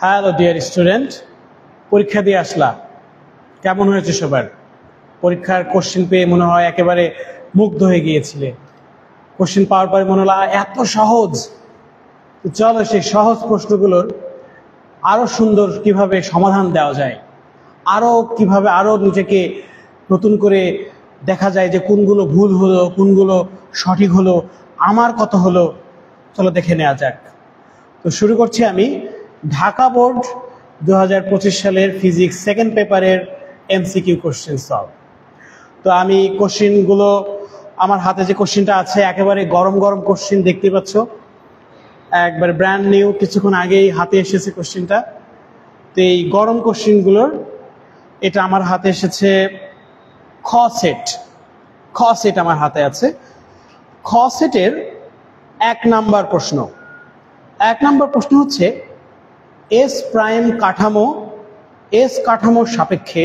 Hello dear student, পরীক্ষা দিয়ে আসলা, কেমন হয়েছে সবার? পরীক্ষার কোশ্চেন পেয়ে মনে হয় একেবারে মুগ্ধ হয়ে গিয়েছিলে। কোশ্চেন পাওয়ার পরে মনে হলো এত সহজ। চলো সেই সহজ প্রশ্নগুলোর আরো সুন্দর কিভাবে সমাধান দেওয়া যায়, কিভাবে আরো নিজেকে নতুন করে দেখা যায় যে কোনগুলো ভুল হলো, কোনগুলো সঠিক হলো, আমার কত হলো, চলো দেখে নেওয়া যাক। তো শুরু করছি আমি ঢাকা বোর্ড 2025 সালের ফিজিক্স সেকেন্ড পেপারের এমসিকিউ কোশ্চেন সলভ। তো আমি কোশ্চেনগুলো, আমার হাতে যে কোশ্চেনটা আছে একেবারে গরম গরম কোশ্চেন দেখতে পাচ্ছ, একবারে ব্র্যান্ড নিউ, কিছুক্ষণ আগেই হাতে এসেছে কোশ্চেনটা। তো এই গরম কোশ্চেনগুলোর এটা আমার হাতে এসেছে খ সেট আমার হাতে আছে। খ সেটের 1 নাম্বার প্রশ্ন হচ্ছে এস প্রাইম কাঠামো, এস কাঠামোর সাপেক্ষে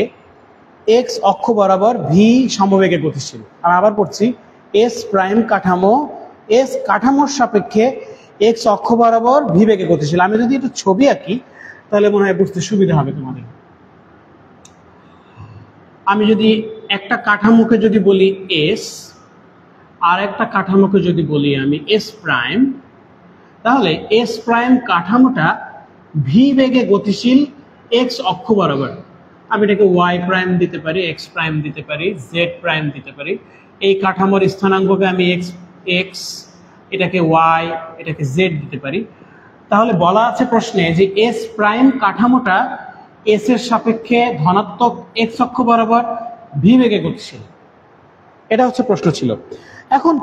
এক্স অক্ষ বরাবর ভি সমবেগে গতিশীল। আমি আবার পড়ছি, এস প্রাইম কাঠামো, এস কাঠামোর সাপেক্ষে এক্স অক্ষ বরাবর ভি বেগে গতিশীল। আমি যদি একটু ছবি আঁকি তাহলে মনে হয় বুঝতে সুবিধা হবে তোমাদের। আমি যদি একটা কাঠামোকে যদি বলি এস, আর একটা কাঠামোকে যদি বলি আমি এস প্রাইম, তাহলে এস প্রাইম কাঠামোটা ভি বেগে গতিশীল এক্স অক্ষ বরাবর। আমি এটাকে ওয়াই প্রাইম দিতে পারি, এক্স প্রাইম দিতে পারি, জেড প্রাইম দিতে পারি। এই কাঠামোর স্থানাঙ্ককে আমি এক্স, এটাকে ওয়াই, এটাকে জেড দিতে পারি। তাহলে বলা আছে প্রশ্নে যে এস প্রাইম কাঠামোটা এস এর সাপেক্ষে ধনাত্মক এক্স অক্ষ বরাবর ভি বেগে গতিশীল। এটা হচ্ছে প্রশ্ন ছিল। এখন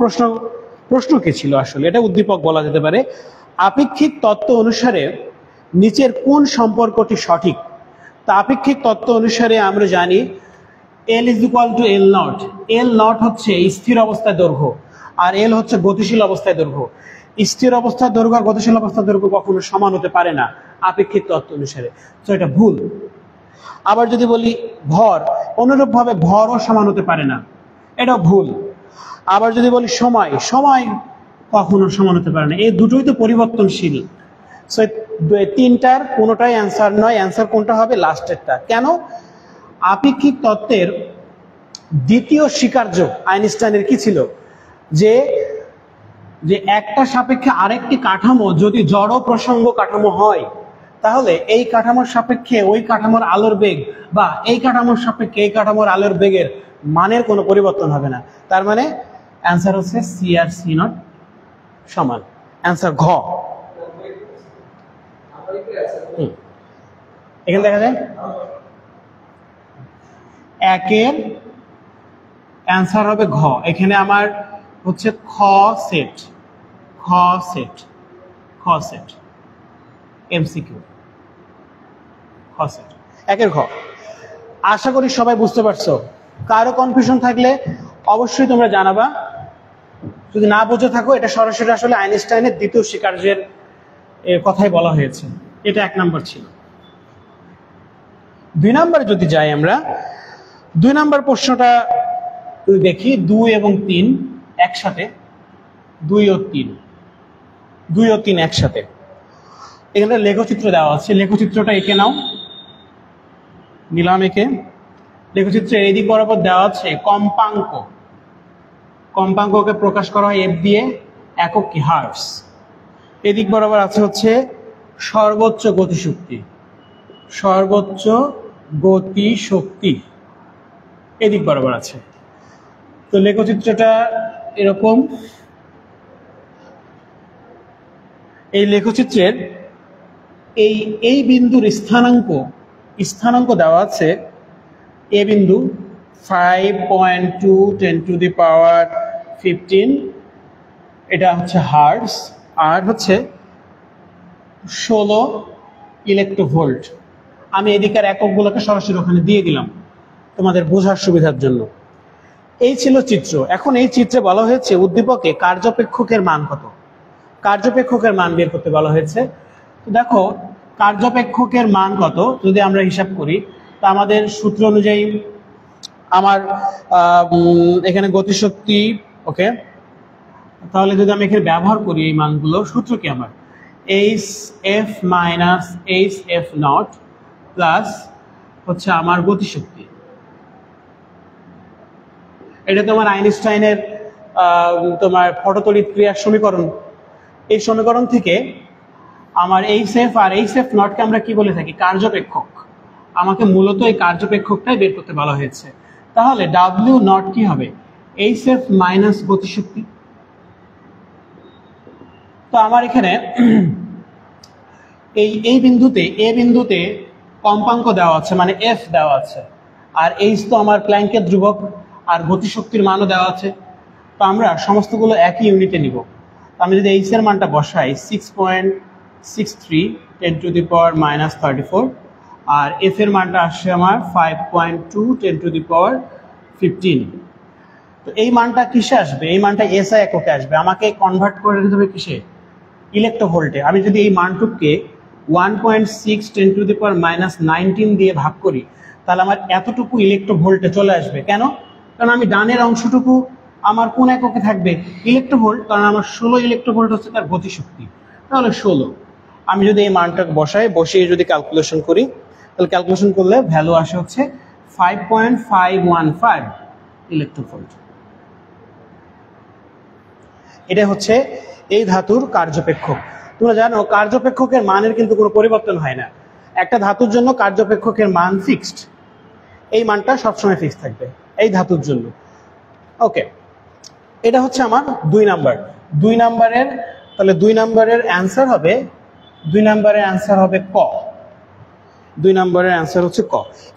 প্রশ্ন কি ছিল আসলে? এটা উদ্দীপক বলা যেতে পারে। আপেক্ষিক তত্ত্ব অনুসারে নিচের কোন সম্পর্কটি সঠিক? তা আপেক্ষিক তত্ত্ব অনুসারে আমরা জানি L = L0। L0 হচ্ছে স্থির অবস্থায় দৈর্ঘ্য, আর L হচ্ছে গতিশীল অবস্থায় দৈর্ঘ্য। স্থির অবস্থার দৈর্ঘ্য আর গতিশীল অবস্থার দৈর্ঘ্য কখনো সমান হতে পারে না আপেক্ষিক তত্ত্ব অনুসারে, তো এটা ভুল। আবার যদি বলি ভর, অনুরূপভাবে ভরও সমান হতে পারে না, এটাও ভুল। আবার যদি বলি সময় কখনো সমান হতে পারে না, এই দুটোই তো পরিবর্তনশীল। সো তিনটার কোনোটাই অ্যান্সার নয়। অ্যান্সার কোনটা হবে? লাস্টেরটা। কেন? আপেক্ষিক তত্ত্বের দ্বিতীয় স্বীকার্য আইনস্টাইনের কি ছিল? যে একটা সাপেক্ষে আরেকটি কাঠামো যদি জড় প্রসঙ্গ কাঠামো হয়, তাহলে এই কাঠামোর সাপেক্ষে ওই কাঠামোর আলোর বেগ, বা এই কাঠামোর সাপেক্ষে এই কাঠামোর আলোর বেগের মানের কোনো পরিবর্তন হবে না। তার মানে অ্যান্সার হচ্ছে সি আর সি নট সমান। অ্যান্সার ঘ। এখানে দেখা যায় একের অ্যান্সার হবে ঘ। এখানে আমার হচ্ছে খ সেট এমসিকিউ খ সেট, একের ঘ। আশা করি সবাই বুঝতে পারছো। কারো কনফিউশন থাকলে অবশ্যই তোমরা জানাবা। যদি না বুঝে থাকো, এটা সরাসরি আসলে আইনস্টাইনের দ্বিতীয় স্বীকার্যের কথাই বলা হয়েছে। এটা 1 নাম্বার ছিল। 2 নাম্বারে যদি যাই আমরা, 2 নাম্বার প্রশ্নটা দেখি। 2 এবং 3 একসাথে, 2 ও 3 একসাথে। এখানে লেখচিত্র দেওয়া আছে, লেখচিত্রটা এঁকে নাও। নিলাম এঁকে। লেখচিত্রের এই দিক বরাবর দেওয়া আছে কম্পাঙ্ককে প্রকাশ করা হয় এফ দিয়ে, একক কি? হার্টস। এদিক বরাবর আছে হচ্ছে সর্বোচ্চ গতিশক্তি, এদিক বরাবর আছে। তো লেখচিত্রটা এরকম। এই লেখচিত্রের এই বিন্দুর স্থানাঙ্ক দেওয়া আছে। এ বিন্দু 5.2 10⁻15, এটা হচ্ছে হার্টস, আর হচ্ছে 16 ইলেকট্রোভোল্ট। আমি এদিকের এককগুলোকে সরাসরি ওখানে দিয়ে দিলাম তোমাদের বোঝার সুবিধার জন্য। এই ছিল চিত্র। এখন এই চিত্রে বলা হয়েছে উদ্দীপকে কার্যপেক্ষকের মান কত? কার্যপেক্ষকের মান বের করতে বলা হয়েছে। তো দেখো কার্যপেক্ষকের মান কত যদি আমরা হিসাব করি, তা আমাদের সূত্র অনুযায়ী আমার এখানে গতিশক্তি, ওকে, তাহলে যদি আমি এখানে ব্যবহার করি এই মানগুলো, সূত্র কি আমার? H F minus H F not plus হচ্ছে আমার গতিশক্তি। এটা তোমার আইনস্টাইনের তোমার পটতড়িৎ ক্রিয়ার সমীকরণ। এই সমীকরণ থেকে আমার H F R H F নটকে আমরা কি বলে থাকি? কার্যপেক্ষক। আমাকে মূলত এই কার্যপেক্ষকটাই বের করতে বলা হয়েছে। তাহলে ডাব্লিউ নট কি হবে? এইচ এফ মাইনাস গতিশক্তি। তো আমার এখানে এই বিন্দুতে এ বিন্দুতে কম্পাঙ্ক দেওয়া আছে, মানে এফ দেওয়া আছে, আর এইচ তো আমার প্ল্যাঙ্কের ধ্রুবক, আর গতিশক্তির মানও দেওয়া আছে। তো আমরা সমস্তগুলো একই ইউনিটে নিব। আমি যদি এইচ এর মানটা বসাই 6.63 10⁻⁻34, আর এফ এর মানটা আসছে আমার 5.2 10⁻15। তো এই মানটা কিসে আসবে? এই মানটা এসআই এককে আসবে। আমাকে কনভার্ট করে দিতে হবে কিসে? ইলেকট্রোভোল্টে। আমি যদি এই মানটুককে 1.6 10⁻19 দিয়ে ভাগ করি, তাহলে আমার এতটুকু ইলেকট্রোভোল্টে চলে আসবে। কেন? কারণ আমি ডানের অংশটুকু আমার কোন এককে থাকবে? ইলেকট্রোভোল্ট। কারণ আমার 16 ইলেকট্রোভোল্ট হচ্ছে তার গতিশক্তি। তাহলে 16। আমি যদি এই মানটাকে বসিয়ে যদি ক্যালকুলেশন করি, তাহলে ক্যালকুলেশন করলে ভ্যালু আসে হচ্ছে 5.515 ইলেকট্রোভোল্ট। এটা হচ্ছে এই ধাতুর কার্যপেক্ষক। তোমরা জানো কার্যপেক্ষকের মানের কিন্তু কোনো পরিবর্তন হয় না। একটা ধাতুর জন্য কার্যপেক্ষকের মান ফিক্সড। এই মানটা সবসময় ফিক্সড থাকবে এই ধাতুর জন্য। ওকে, এটা হচ্ছে আমার 2 নাম্বার। 2 নাম্বারের তাহলে 2 নাম্বারের অ্যান্সার হবে ক। 2 নাম্বারের অ্যান্সার হচ্ছে ক।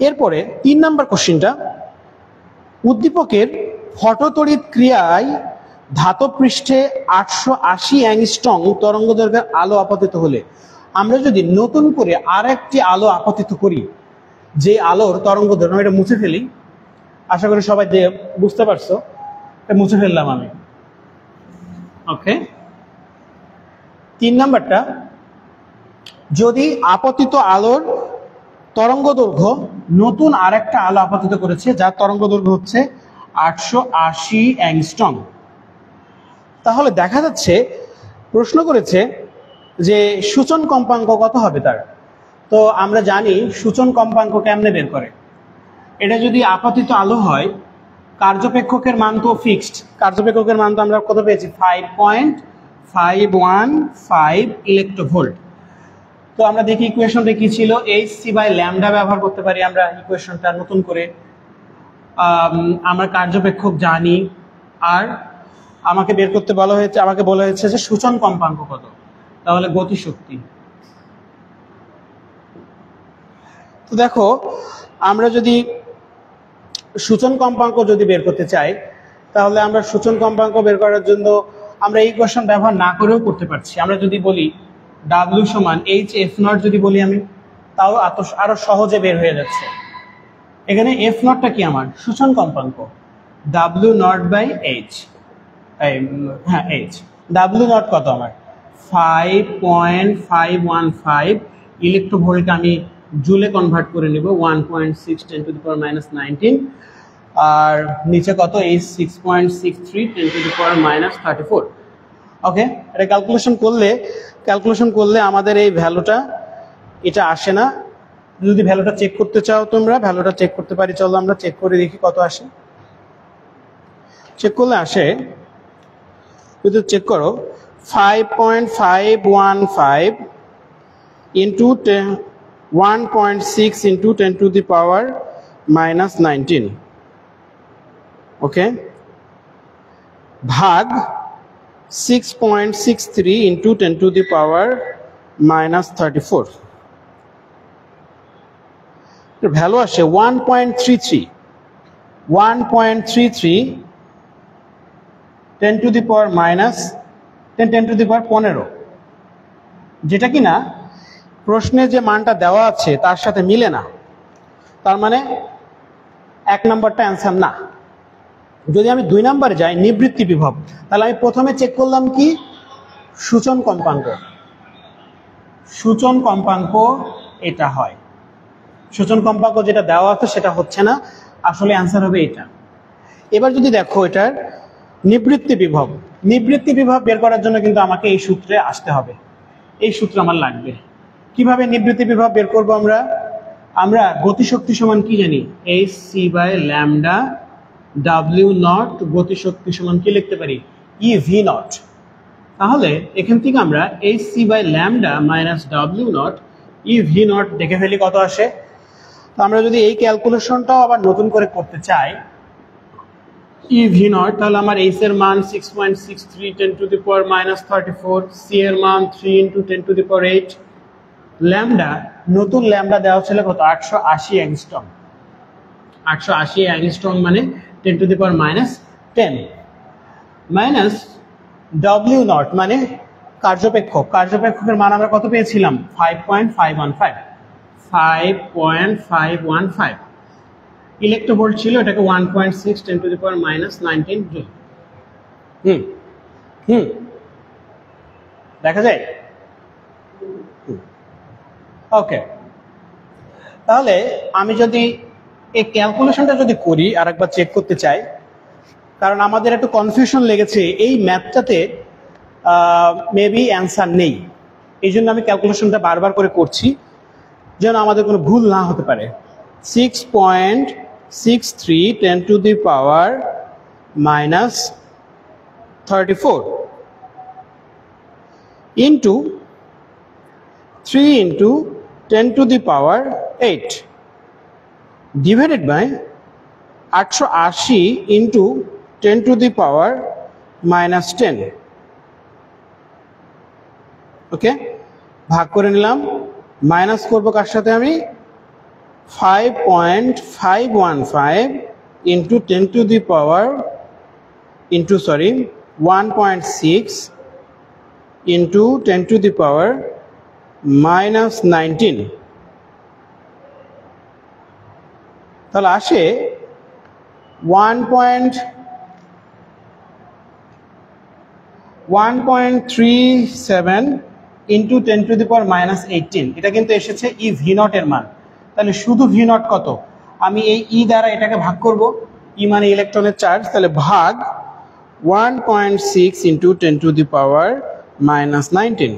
এরপরে 3 নাম্বার কোশ্চেনটা, উদ্দীপকের ফটোতড়িৎ ক্রিয়ায় ধাতব পৃষ্ঠে 880 অ্যাংস্ট্রম তরঙ্গদৈর্ঘ্যের আলো আপতিত হলে আমরা যদি নতুন করে আরেকটি আলো আপতিত করি, যে আলোর তরঙ্গদৈর্ঘ্য, এটা মুছে ফেলি, আশা করি সবাই বুঝতে পারছো, মুছে ফেললাম আমি। ওকে, 3 নাম্বারটা, যদি আপতিত আলোর তরঙ্গদৈর্ঘ্য নতুন আরেকটা আলো আপতিত করেছে যার তরঙ্গদৈর্ঘ্য হচ্ছে 880 অ্যাংস্ট্রম, তাহলে দেখা যাচ্ছে প্রশ্ন করেছে যে সূচন কম্পাঙ্ক কত হবে তার। তো আমরা জানি সূচন কম্পাঙ্ক কেমনে বের করে। এটা যদি আপতিত আলো হয়, কার্যপেক্ষকের মান তো ফিক্সড। কার্যপেক্ষকের মান তো আমরা কত পেয়েছি? 5.515 ইলেকট্রোভোল্ট। তো আমরা দেখি ইকুয়েশনটা কি ছিল? hc/ল্যামডা ব্যবহার করতে পারি আমরা ইকুয়েশনটা নতুন করে। আমরা কার্যপেক্ষক জানি, আর আমাকে বের করতে বলা হয়েছে যে সূচন কম্পাঙ্ক কত, তাহলে গতিশক্তি। তো দেখো, আমরা যদি সূচন কম্পাঙ্ক যদি বের করতে চাই, তাহলে আমরা সূচন কম্পাঙ্ক বের করার জন্য আমরা এই ইকুয়েশন ব্যবহার না করেও করতে পারছি। আমরা যদি বলি W সমান hf0 যদি বলি আমি, তাও আরো সহজে বের হয়ে যাচ্ছে। এখানে f0 টা কি? আমার সূচন কম্পাঙ্ক। W0/h, হ্যাঁ h। W0 কত আমার? 5.515 ইলেকট্রোভোল্টকে আমি জুলে কনভার্ট করে নিব, 1.6 10⁻⁻19, আর নিচে কত? এই 6.63 10⁻34। ওকে, এটা ক্যালকুলেশন করলে আমাদের এই ভ্যালুটা এটা আসে না। যদি ভ্যালুটা চেক করতে চাও তোমরা, ভ্যালুটা চেক করতে পারি। চলো আমরা চেক করে দেখি কত আসে। চেক করলে আসে, যদি চেক করো, 5.515 ইন্টু 1.6 ইন্টু 10⁻⁻19, ওকে, ভাগ 6.63 ইন্টু 10⁻⁻34। ভ্যালু আসে 1.33 10⁻⁻10⁻15, যেটা কিনা প্রশ্নে যে মানটা দেওয়া আছে তার সাথে মিলে না। তার মানে 1 নাম্বারটা অ্যান্সার না। যদি আমি 2 নাম্বারে যাই, নিবৃত্তি বিভব, তাহলে আমি প্রথমে চেক করলাম কি? সূচন কম্পাঙ্ক। সূচন কম্পাঙ্ক এটা হয়। সূচন কম্পাঙ্ক যেটা দেওয়া আছে সেটা হচ্ছে না, আসলে অ্যান্সার হবে এটা। এবার যদি দেখো এটার নিবৃত্তি বিভব বের করার জন্য কিন্তু আমাকে এই সূত্রে আসতে হবে। এই সূত্র আমার লাগবে। কিভাবে নিবৃত্তি বিভব বের করব আমরা গতিশক্তি সমান কি জানি, hc by lambda w naught, গতিশক্তি সমান কি লিখতে পারি, ev নট। তাহলে এখান থেকে আমরা hc by lambda minus w naught ev naught দেখে ফেলি কত আসে। তো আমরা যদি এই ক্যালকুলেশনটাও আবার নতুন করে করতে চাই ev নট, তাহলে আমার h এর মান 6.63 10 to the power minus 34, c এর মান 3 into 10 to the power 8, lambda নতুন ল্যামডা দেওয়া ছিল কত 880 অ্যাংস্ট্রম, 880 অ্যাংস্ট্রম মানে 10 to the power minus 10 minus w not মানে কার্যপেক্ষকের মান আমরা কত পেয়েছিলাম 5.515 ইলেকট্রোভোল্ট ছিল, এটাকে 1.6 10 to the power minus 19 joule. দেখা যায়। ওকে, তাহলে আমি যদি এই ক্যালকুলেশনটা যদি করি আর একবার চেক করতে চাই, কারণ আমাদের একটু কনফিউশন লেগেছে এই ম্যাথটাতে মেবি অ্যান্সার নেই, এই জন্য আমি ক্যালকুলেশনটা বারবার করে করছি যেন আমাদের কোনো ভুল না হতে পারে। 6.63 10 to the power minus 34 into 3 into 10 to the power 8 divided by 880 into 10 to the power minus 10। Okay, ভাগ করে নিলাম, মাইনাস করবো কার সাথে আমি 5.515 into 10 to the power into 1.6 into 10 to the power minus 19, তাহলে আসে 1.37 into 10 to the power minus 18। এটা কিন্তু এসেছে ই ভি নট এর মান। তাহলে শুধু ভি নট কত, আমি এই ই দ্বারা এটাকে ভাগ করব, ই মানে ইলেকট্রনের চার্জ, তাহলে ভাগ 1.6 into 10 to the power minus 19,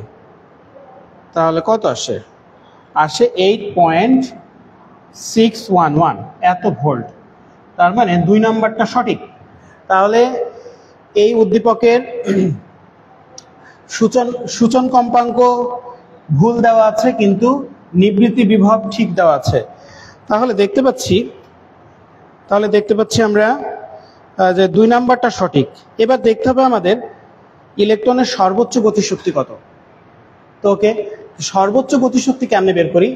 তাহলে কত আসে 8.611 এত ভোল্ট। তার মানে 2 নাম্বারটা সঠিক। তাহলে এই উদ্দীপকের সূচন কম্পাঙ্ক ভুল দেওয়া আছে কিন্তু নিবৃত্তি বিভব ঠিক দেওয়া আছে। তাহলে দেখতে পাচ্ছি আমরা যে 2 নাম্বারটা সঠিক। এবার দেখতে হবে আমাদের ইলেকট্রনের সর্বোচ্চ গতিশক্তি কত। তো ওকে, সর্বোচ্চ গতিশক্তি কেমনে বের করি,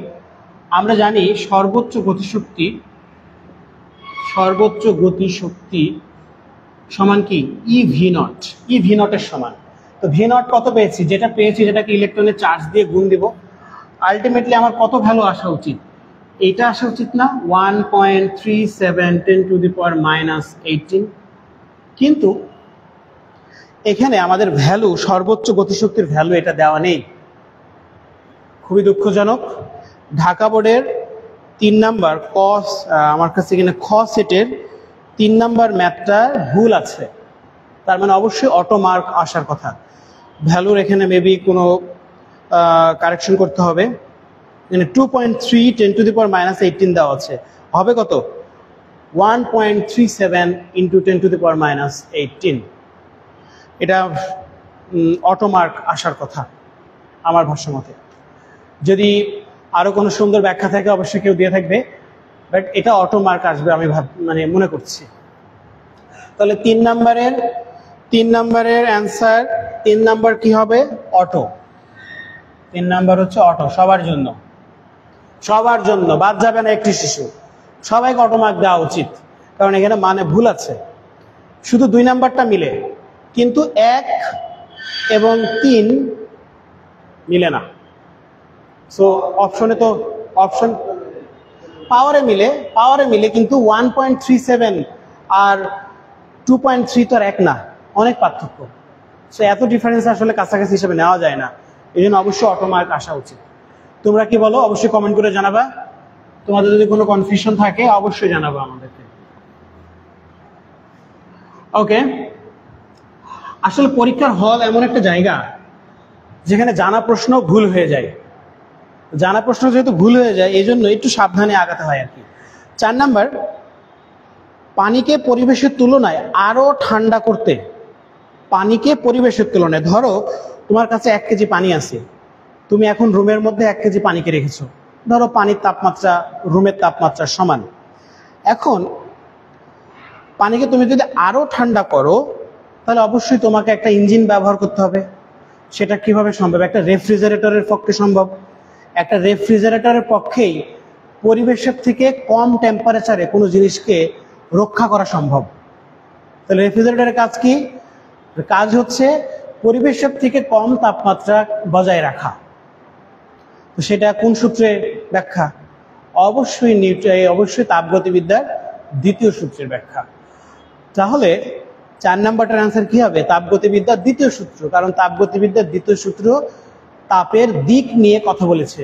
আমরা জানি সর্বোচ্চ গতিশক্তি সমান কি E V nought, E V নটের সমান। তো ভি নট কত পেয়েছি, যেটাকে ইলেকট্রনের চার্জ দিয়ে গুণ দিব, আলটিমেটলি আমার কত ভ্যালু আসা উচিত, এইটা আসা উচিত না 1.37 10 টু দি পাওয়ার মাইনাস 18। কিন্তু এখানে আমাদের ভ্যালু, সর্বোচ্চ গতিশক্তির ভ্যালু এটা দেওয়া নেই, খুবই দুঃখজনক। ঢাকা বোর্ডের 3 নাম্বার আমার কাছে এখানে খ সেটের 3 নাম্বার ম্যাথটা ভুল আছে, তার মানে অবশ্যই অটো মার্ক আসার কথা। ভ্যালুর এখানে মেবি কোনো কারেকশন করতে হবে। এখানে 2.3 10 টু দি পাওয়ার মাইনাস 18 দেওয়া আছে, হবে কত 1.37 into 10 to the power minus 18। এটা অটো মার্ক আসার কথা আমার ভাষ্যমতে। যদি আরো কোনো সুন্দর ব্যাখ্যা থাকে অবশ্যই কেউ দিয়ে থাকবে, বাট এটা অটো মার্ক আসবে আমি মনে করছি। তাহলে 3 নাম্বারের অ্যান্সার, 3 নাম্বার কি হবে অটো, 3 নাম্বার হচ্ছে অটো, সবার জন্য বাদ যাবে না একটি শিশু, সবাইকে অটো মার্ক দেওয়া উচিত, কারণ এখানে মানে ভুল আছে। শুধু 2 নাম্বারটা মিলে, কিন্তু 1 এবং 3 মিলে না। সো অপশন পাওয়ারে মিলে কিন্তু 1.37 আর 2.3 তো আর এক না, অনেক পার্থক্য। সো এত ডিফারেন্স আসলে কাছাকাছি হিসেবে নেওয়া যায় না, এই জন্য অবশ্যই অটো মার্ক আসা উচিত। তোমরা কি বলো অবশ্যই কমেন্ট করে জানাবা, তোমাদের যদি কোনো কনফিউশন থাকে অবশ্যই জানাবা আমাদেরকে। ওকে, আসলে পরীক্ষার হল এমন একটা জায়গা যেখানে জানা প্রশ্ন ভুল হয়ে যায়। জানা প্রশ্ন যেহেতু ভুল হয়ে যায় এই জন্য একটু সাবধানে আগাতে হয় আর কি। 4 নাম্বার, পানিকে পরিবেশের তুলনায় আরো ঠান্ডা করতে, পানিকে পরিবেশের তুলনায়, ধরো তোমার কাছে 1 কেজি পানি আছে, তুমি এখন রুমের মধ্যে 1 কেজি পানিকে রেখেছো, ধরো পানির তাপমাত্রা রুমের তাপমাত্রার সমান। এখন পানিকে তুমি যদি আরো ঠান্ডা করো তাহলে অবশ্যই তোমাকে একটা ইঞ্জিন ব্যবহার করতে হবে। সেটা কিভাবে সম্ভব? একটা রেফ্রিজারেটরের পক্ষে সম্ভব। একটা রেফ্রিজারেটরের পক্ষেই পরিবেশের থেকে কম টেম্পারেচারে কোনো জিনিসকে রক্ষা করা সম্ভব। তাহলে রেফ্রিজারেটরের কাজ কি? কাজ হচ্ছে পরিবেশের থেকে কম তাপমাত্রা বজায় রাখা। তো সেটা কোন সূত্রে ব্যাখ্যা? অবশ্যই তাপগতিবিদ্যার 2য় সূত্রের ব্যাখ্যা। তাহলে 4 নাম্বারটার অ্যান্সার কি হবে? তাপগতিবিদ্যার 2য় সূত্র, কারণ তাপগতিবিদ্যার 2য় সূত্র তাপের দিক নিয়ে কথা বলেছে।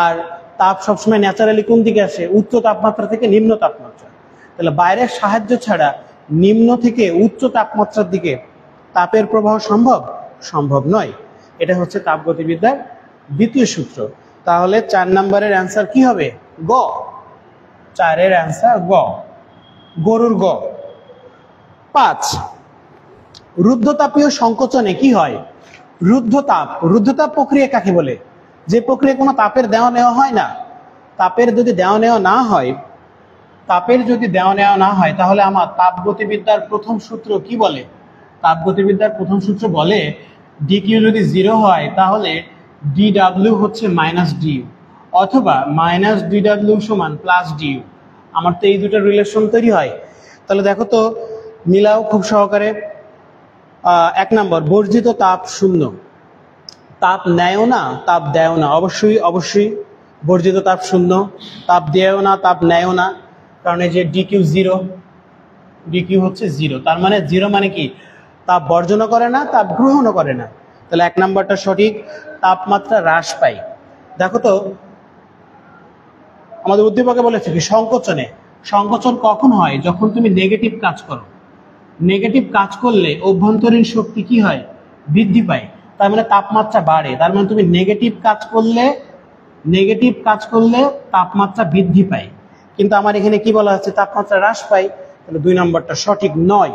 আর তাপ সবসময় ন্যাচারালি কোন দিকে আসে? উচ্চ তাপমাত্রা থেকে নিম্ন তাপমাত্রা। তাহলে বাইরের সাহায্য ছাড়া নিম্ন থেকে উচ্চ তাপমাত্রার দিকে তাপের প্রবাহ সম্ভব নয়। এটা হচ্ছে তাপগতিবিদ্যার 2য় সূত্র। তাহলে 4 নাম্বারের অ্যান্সার কি হবে? গ। 4-এর অ্যান্সার গ, গরুর গ। 5, রুদ্ধতাপীয় সংকোচনে কি হয়? রুদ্ধতাপ প্রক্রিয়া কাকে বলে? যে প্রক্রিয়া কোনো তাপের দেওয়া নেওয়া হয় না। তাপের যদি দেওয়া নেওয়া না হয় তাহলে আমার তাপগতিবিদ্যার প্রথম সূত্র কি বলে? তাপগতিবিদ্যার প্রথম সূত্র বলে dq যদি 0 হয় তাহলে dw হচ্ছে -du, অথবা -dw সমান +du। আমার তো এই দুটো রিলেশন তৈরি হয়। তাহলে দেখো তো, মিলাও খুব সহকারে। 1 নাম্বার, বর্জিত তাপ 0। তাপ নেয়ও না, তাপ দেয়ও না। অবশ্যই বর্জিত তাপ 0, তাপ দেয়ও না, তাপ নেয়ও না, কারণ এই যে dq 0, dq হচ্ছে 0। তার মানে 0 মানে কি? তাপ বর্জনও করে না, তাপ গ্রহণও করে না। তাহলে 1 নাম্বারটা সঠিক। তাপমাত্রা হ্রাস পায়। দেখো তো, আমাদের উদ্দীপকে বলেছে কি? সংকোচন কখন হয়? যখন তুমি নেগেটিভ কাজ করো। নেগেটিভ কাজ করলে অভ্যন্তরীণ শক্তি কি হয়? বৃদ্ধি পায়। তার মানে তাপমাত্রা বাড়ে। তার মানে তুমি নেগেটিভ কাজ করলে তাপমাত্রা বৃদ্ধি পায়। কিন্তু আমার এখানে কি বলা হচ্ছে? তাপমাত্রা হ্রাস পায়। তাহলে 2 নাম্বারটা সঠিক নয়।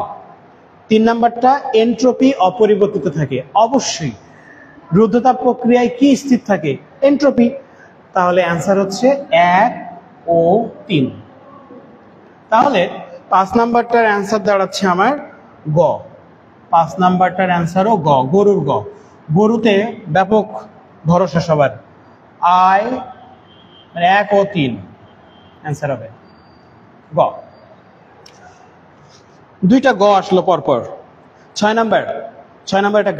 3 নাম্বারটা, এন্ট্রপি অপরিবর্তিত থাকে। অবশ্যই রুদ্ধতাপ প্রক্রিয়ায় কি স্থির থাকে? এন্ট্রপি। তাহলে অ্যান্সার হচ্ছে 1 ও 3। তাহলে 5 নাম্বারটার অ্যান্সার দাঁড়াচ্ছে আমার গ। 5 নাম্বারটার অ্যান্সারও গ, গরুর গ। গরুতে ব্যাপক ভরসা সবার। 1 ও 3 অ্যান্সার হবে গ। 2টা গ আসলো পরপর। 6 নাম্বার একটা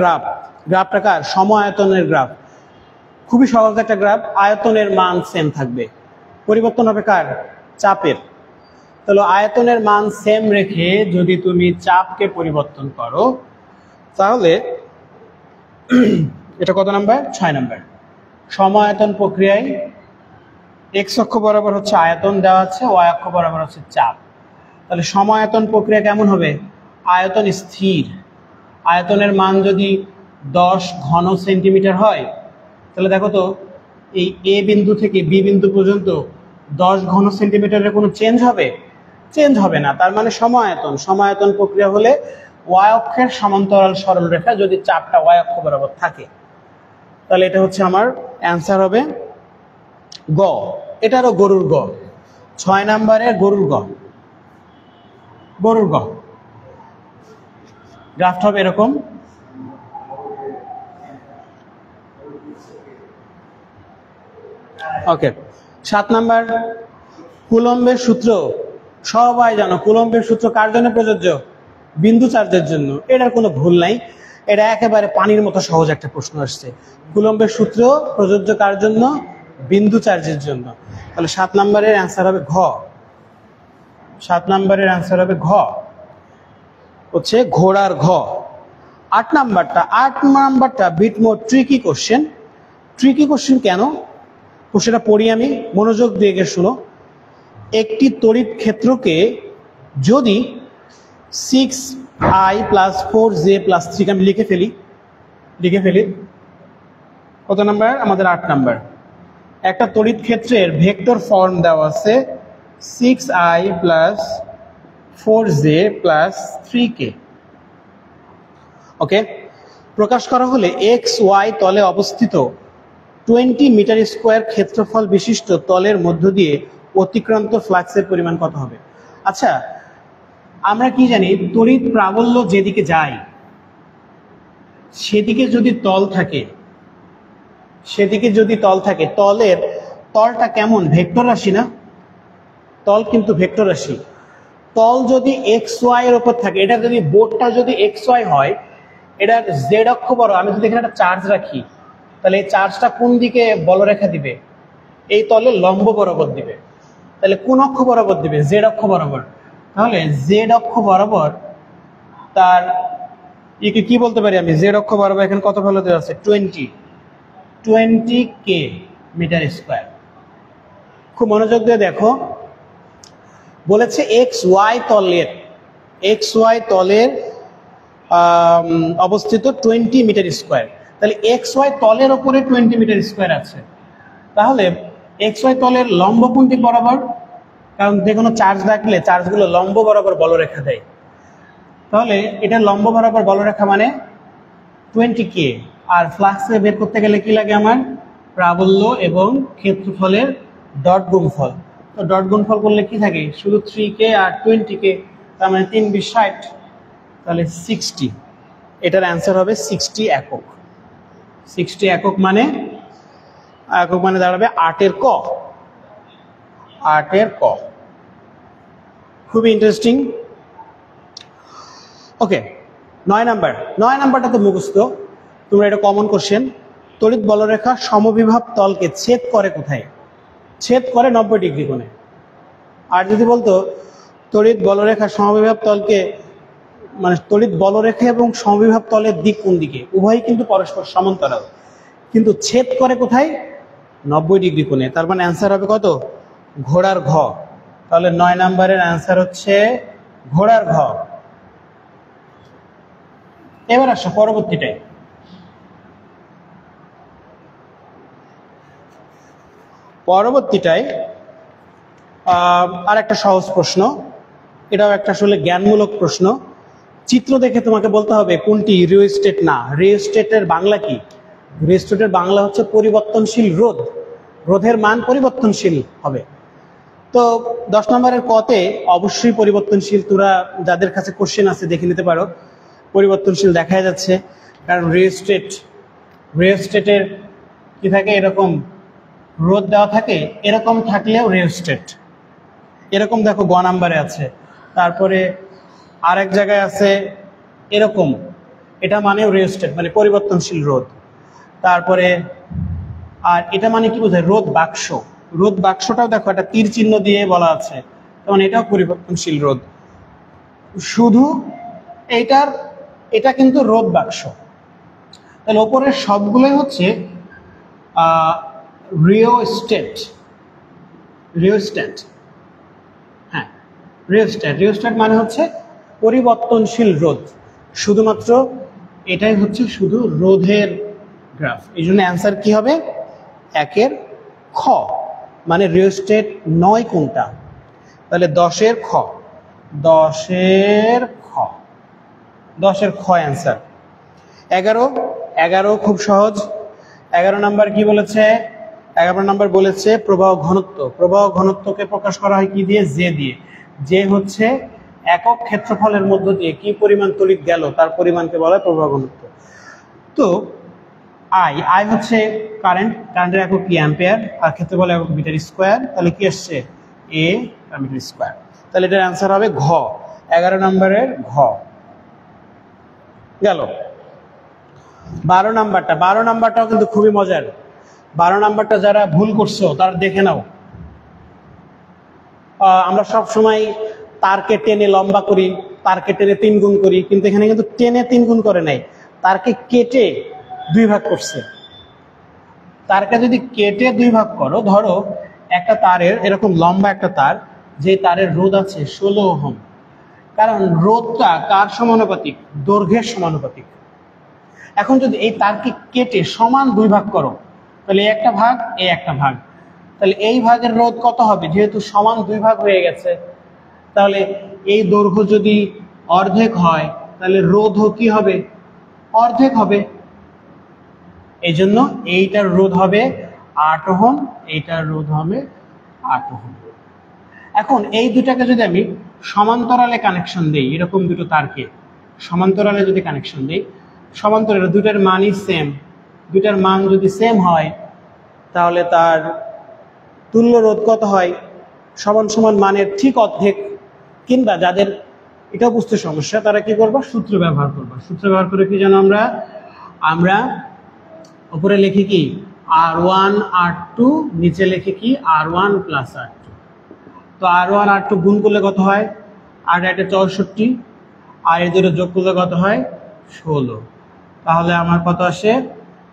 গ্রাফটা কার? সম-আয়তনের গ্রাফ। খুবই সহজ একটা গ্রাফ। আয়তনের মান সেম থাকবে, পরিবর্তন হবে কার? চাপের। তাহলে আয়তনের মান সেম রেখে যদি তুমি চাপকে পরিবর্তন করো তাহলে এটা কত নাম্বার? 6 নাম্বার। সম-আয়তন প্রক্রিয়ায় এক্স অক্ষ বরাবর হচ্ছে আয়তন দেওয়া আছে, ওয়াই অক্ষ বরাবর হচ্ছে চাপ। তাহলে সম-আয়তন প্রক্রিয়া কেমন হবে? আয়তন স্থির। আয়তনের মান যদি 10 ঘন সেন্টিমিটার হয় তাহলে দেখো তো, এই এ বিন্দু থেকে বি বিন্দু পর্যন্ত 10 ঘন সেন্টিমিটারের কোনো চেঞ্জ হবে না। তার মানে সম-আয়তন প্রক্রিয়া হলে ওয়াই অক্ষের সমান্তরাল সরলরেখা যদি চাপটা ওয়াই অক্ষ বরাবর থাকে। তাহলে এটা হচ্ছে আমার অ্যান্সার হবে গ। এটারও গরুর গ। 6 নাম্বারে গরুর গ। গ্রাফটা হবে এরকম। ওকে। 7 নাম্বার, কুলম্বের সূত্র। সবাই জানো কুলম্বের সূত্র কার জন্য প্রযোজ্য? বিন্দু চার্জের জন্য। এটার কোনো ভুল নাই। এটা একেবারে পানির মতো সহজ একটা প্রশ্ন আসছে। কুলম্বের সূত্র প্রযোজ্য কার জন্য? বিন্দু চার্জের জন্য। তাহলে 7 নাম্বারের অ্যান্সার হবে ঘ। 7 নাম্বারের অ্যান্সার হবে ঘ, হচ্ছে ঘোড়ার ঘ। 8 নাম্বারটা bit more tricky question. Tricky question কেন? কোশ্চেনটা পড়ি আমি, মনোযোগ দিয়ে শুনো। একটি তড়িৎ ক্ষেত্রকে যদি 6i + 4j + 3, আমি লিখে ফেলি। কত নাম্বার? আমাদের 8 নাম্বার। একটা তড়িৎ ক্ষেত্রের ভেক্টর ফর্ম দেওয়া আছে 6i plus 4j plus 3k। ওকে, প্রকাশ করা হলে এক্স ওয়াই তলে অবস্থিত 20 মিটার স্কোয়ার ক্ষেত্রফল বিশিষ্ট তলের মধ্য দিয়ে অতিক্রান্ত ফ্লাক্সের পরিমাণ কত হবে? আচ্ছা, আমরা কি জানি, তড়িৎ প্রাবল্য যেদিকে যায় সেদিকে যদি তল থাকে, তলের তলটা কেমন? ভেক্টর রাশি না? তল কিন্তু ভেক্টর রাশি। তল যদি এক্স ওয়াই এর উপর থাকে, এটা যদি বোর্ডটা যদি এক্স ওয়াই হয়, এটার জেড অক্ষ বড়, আমি যদি এখানে একটা চার্জ রাখি, তাহলে এই চার্জটা কোন দিকে বলরেখা দিবে? এই তলে লম্ব বরাবর দিবে। তাহলে কোন অক্ষ বরাবর দিবে? জেড অক্ষ বরাবর। তাহলে জেড অক্ষ বরাবর তার কি বলতে পারি আমি? জেড অক্ষ বরাবর এখানে কত ভ্যালু দেওয়া আছে? 20k metre square. খুব মনোযোগ দিয়ে দেখো, বলেছে এক্স ওয়াই তলের অবস্থিত 20 মিটার স্কোয়ার। তাহলে এক্স ওয়াই তলের উপরে 20 মিটার স্কোয়ার আছে। তাহলে এক্স ওয়াই তলের লম্ব কোন দিক বরাবর? কারণ যে কোনো চার্জ রাখলে চার্জগুলো লম্ব বরাবর বলরেখা দেয়। তাহলে এটা লম্ব বরাবর বলরেখা মানে 20k। আর ফ্লাক্সে বের করতে গেলে কি লাগে আমার? প্রাবল্য এবং ক্ষেত্রফলের ডট গুণফল। তো ডট গুণফল করলে কি থাকে? শুধু 3k আর 20k, তার মানে 3 × 20 = 60। তাহলে 60, এটার অ্যান্সার হবে 60 একক। 60 একক মানে দাঁড়াবে 8-এর ক। 8-এর ক। খুবই ইন্টারেস্টিং। ওকে, 9 নাম্বারটা তো মুখস্থ, তোমরা এটা কমন কোশ্চেন। তড়িৎ বলরেখা সমবিভব তলকে ছেদ করে কোথায়? ছেদ করে 90 ডিগ্রি কোণে। আর যদি বলতো তড়িৎ বলরেখা সমবিভব তলকে, মানে তড়িৎ বলরেখা এবং সমবিভব তলের দিক কোন দিকে? উভয়ই কিন্তু পরস্পর সমান্তরাল, কিন্তু ছেদ করে কোথায়? 90 ডিগ্রি কোণে। তার মানে অ্যান্সার হবে কত? ঘোড়ার ঘ। তাহলে 9 নাম্বারের অ্যান্সার হচ্ছে ঘোড়ার ঘ। এবার আসো পরবর্তীটায়। আর একটা সহজ প্রশ্ন, এটাও একটা আসলে জ্ঞানমূলক প্রশ্ন। চিত্র দেখে তোমাকে বলতে হবে কোনটি রিওস্টেট না। রিওস্টেটের বাংলা কি? রিওস্টেটের বাংলা হচ্ছে পরিবর্তনশীল রোধ। রোধের মান পরিবর্তনশীল হবে। তো 10 নম্বরের কতে অবশ্যই পরিবর্তনশীল। তোরা যাদের কাছে কোশ্চেন আছে দেখে নিতে পারো, পরিবর্তনশীল দেখা যাচ্ছে। কারণ রিওস্টেটের কি থাকে? এরকম রোধ দেওয়া থাকে, এরকম থাকলেও রিওস্টেট। এরকম দেখো গ নাম্বারে আছে। তারপরে আরেক জায়গায় আছে এরকম, এটা মানেও রিওস্টেট, মানে পরিবর্তনশীল রোধ। তারপরে আর এটা মানে কি বোঝায়? রোধ বাক্স। রোধ বাক্সটাও দেখো একটা তীর চিহ্ন দিয়ে বলা আছে, তখন এটাও পরিবর্তনশীল রোধ। শুধু এটা কিন্তু রোধ বাক্স। তাহলে ওপরের সবগুলোই হচ্ছে রিওস্টেট। হ্যাঁ, রিওস্টেট মানে হচ্ছে পরিবর্তনশীল রোধ। শুধুমাত্র এটাই হচ্ছে শুধু রোধের গ্রাফ। এই জন্য অ্যান্সার কি হবে? 1-এর খ। মানে রিওস্টেট নয় কোনটা? তাহলে 10-এর খ। 10-এর খ অ্যান্সার। 11 খুব সহজ। 11 নাম্বার কি বলেছে? 11 নাম্বার বলেছে প্রবাহ ঘনত্ব। প্রবাহ ঘনত্বকে প্রকাশ করা হয় কি দিয়ে? জে দিয়ে। জে হচ্ছে একক ক্ষেত্রফলের মধ্য দিয়ে কি পরিমাণ তড়িৎ গেল তার পরিমাণকে বলা হয় প্রবাহ ঘনত্ব। তো আই হচ্ছে কারেন্টের একক কি? অ্যাম্পিয়ার। আর ক্ষেত্রফল একক মিটার স্কোয়ার। তাহলে কি আসছে? এ মিটার স্কোয়ার। তাহলে এটার অ্যান্সার হবে ঘ। 11 নম্বরের ঘ গেল। 12 নাম্বারটাও কিন্তু খুবই মজার। 12 নাম্বারটা যারা ভুল করছো তারা দেখে নাও। আমরা সব সময় তারকে টেনে লম্বা করি, তারকে টেনে 3 গুণ করি, কিন্তু এখানে কিন্তু টেনে 3 গুণ করে নাই, তারকে কেটে 2 ভাগ করছে। তারকে যদি কেটে 2 ভাগ করো, ধরো একটা তারের এরকম লম্বা একটা তার, যে তারের রোধ আছে 16 ওহম। কারণ রোধটা কার সমানুপাতিক? দৈর্ঘ্যের সমানুপাতিক। এখন যদি এই তারকে কেটে সমান 2 ভাগ করো, তাহলে এই একটা ভাগ, এই একটা ভাগ, তাহলে এই ভাগের রোধ কত হবে? যেহেতু সমান দুই ভাগ হয়ে গেছে, তাহলে এই দৈর্ঘ্য যদি অর্ধেক হয় তাহলে রোধও কি হবে? অর্ধেক হবে। এই জন্য এইটার রোধ হবে 8 ওহম, এইটার রোধ হবে 8 ওহম। এখন এই দুটাকে যদি আমি সমান্তরালে কানেকশন দিই, এরকম দুটো তারকে সমান্তরালে যদি কানেকশন দিই, সমান্তরালে দুটার মানই সেম, দুটার মান যদি সেম হয় তাহলে তার তুল্য রোধ কত হয়? সমান সমান মানের ঠিক অর্ধেক। কিংবা যাদের এটা বুঝতে সমস্যা তারা কি করবা? সূত্র ব্যবহার করবা। সূত্র ব্যবহার করে কি জানো? আমরা উপরে লিখি কি R1 R2, নিচে লিখি কি R1 প্লাস R2। তো R1 R2 গুণ করলে কত হয়? 8 8 64, আর এই দুটো যোগ করলে কত হয়? 16। তাহলে আমার কত আসে?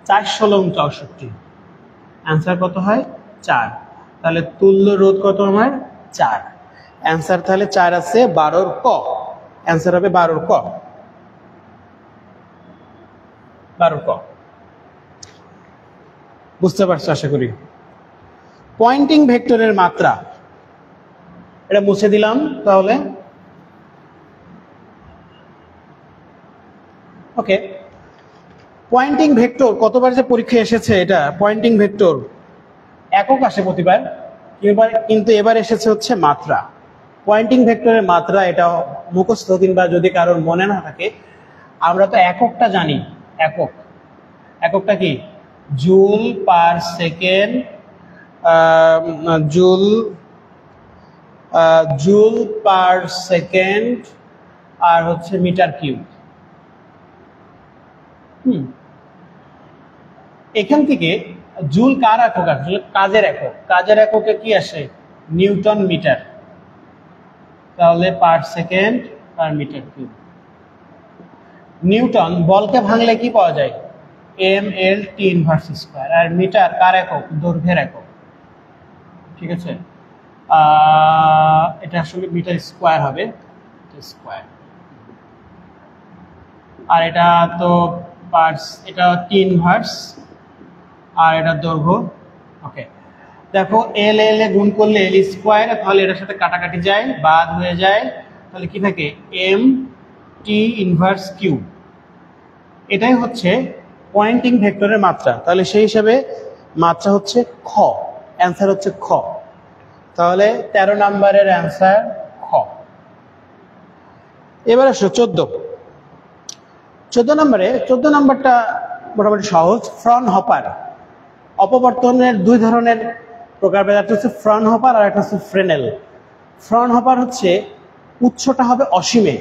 4 16 64। অ্যান্সার কত হয়? 4। তাহলে তুল্য রোধ কত আমার? 4। অ্যান্সার তাহলে 4 আছে 12 ক। অ্যান্সার হবে 12 ক। 12 ক। বুঝতে পারছো আশা করি। পয়েন্টিং ভেক্টরের মাত্রা, এটা মুছে দিলাম। তাহলে ওকে, পয়েন্টিং ভেক্টর কতবার যে পরীক্ষায় এসেছে, এটা পয়েন্টিং ভেক্টর একক আসে প্রতিবার, কিন্তু এবার এসেছে হচ্ছে মাত্রা। পয়েন্টিং ভেক্টরের মাত্রা এটা মুখস্থ, কিংবা যদি কারোর মনে না থাকে, আমরা তো এককটা জানি। এককটা কি? Joule per second, joule per second, আর হচ্ছে মিটার কিউব। এখান থেকে জুল কার একক আসলে? কাজের একক। কাজের এককে কি আসে? Newton metre. তাহলে per second per metre cube. Newton বলকে ভাঙলে কি পাওয়া যায়? mL/t inverse square. আর মিটার কার একক? দৈর্ঘ্যের একক। ঠিক আছে, এটা আসলে মিটার স্কয়ার হবে, স্কয়ার। আর এটা তো এটা t ইনভার্স, আর এটা দৈর্ঘ্য। ওকে, দেখো এল এ গুণ করলে এল স্কয়ার, তাহলে এটার সাথে কাটাকাটি যায়, বাদ হয়ে যায়, তাহলে কি থাকে? m/t inverse Q. এটাই হচ্ছে পয়েন্টিং ভেক্টরের মাত্রা। তাহলে সেই হিসাবে মাত্রা হচ্ছে খ। অ্যান্সার হচ্ছে খ। তাহলে 13 নম্বরের অ্যান্সার খ। এবার আসো 14 নম্বরে। 14 নম্বরটা মোটামুটি সহজ। ফ্রনহপার অপবর্তনের দুই ধরনের প্রকারভেদ, একটা হচ্ছে ফ্রনহপার আর একটা হচ্ছে ফ্রেনেল। ফ্রনহপার হচ্ছে উৎসটা হবে অসীমে।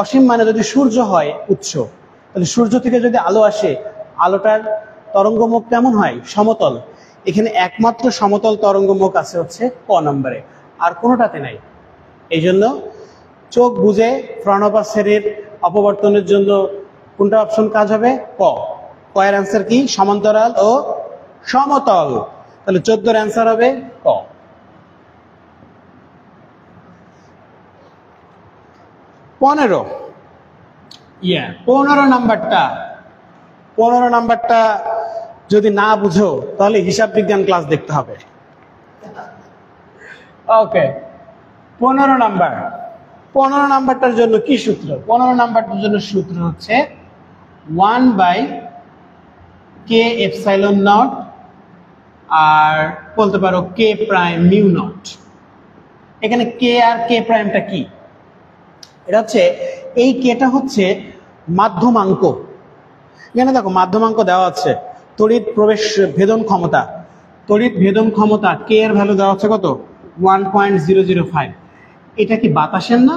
অসীম মানে যদি সূর্য হয় উৎস, তাহলে সূর্য থেকে যদি আলো আসে, আলোটার তরঙ্গমুখ কেমন হয়? সমতল। এখানে একমাত্র সমতল তরঙ্গমুখ আছে হচ্ছে ক নম্বরে, আর কোনোটাতে নাই। এই জন্য চোখ বুঝে ফ্রনহপার শ্রেণীর অপবর্তনের জন্য কোনটা অপশন কাজ হবে? ক। ক এর অ্যান্সার কি? সমান্তরাল ও সমতল। তাহলে 14 এর অ্যান্সার হবে ক। 15 নাম্বারটা যদি না বুঝো তাহলে হিসাব বিজ্ঞান ক্লাস দেখতে হবে। ওকে, 15 নাম্বারটার জন্য কি সূত্র? 15 নাম্বারটার জন্য সূত্র হচ্ছে 1/k এপসাইলন নট, আর বলতে পারো k প্রাইম মিউ নট। এখানে k আর k প্রাইমটা কি? এটা হচ্ছে, এই কেটা হচ্ছে মাধ্যমাঙ্ক। এখানে দেখো মাধ্যমাঙ্ক দেওয়া আছে, তড়িৎ প্রবেশ ভেদন ক্ষমতা। তড়িৎ ভেদন ক্ষমতা কে এর ভ্যালু দেওয়া আছে কত? 1.005। এটা কি বাতাসের না?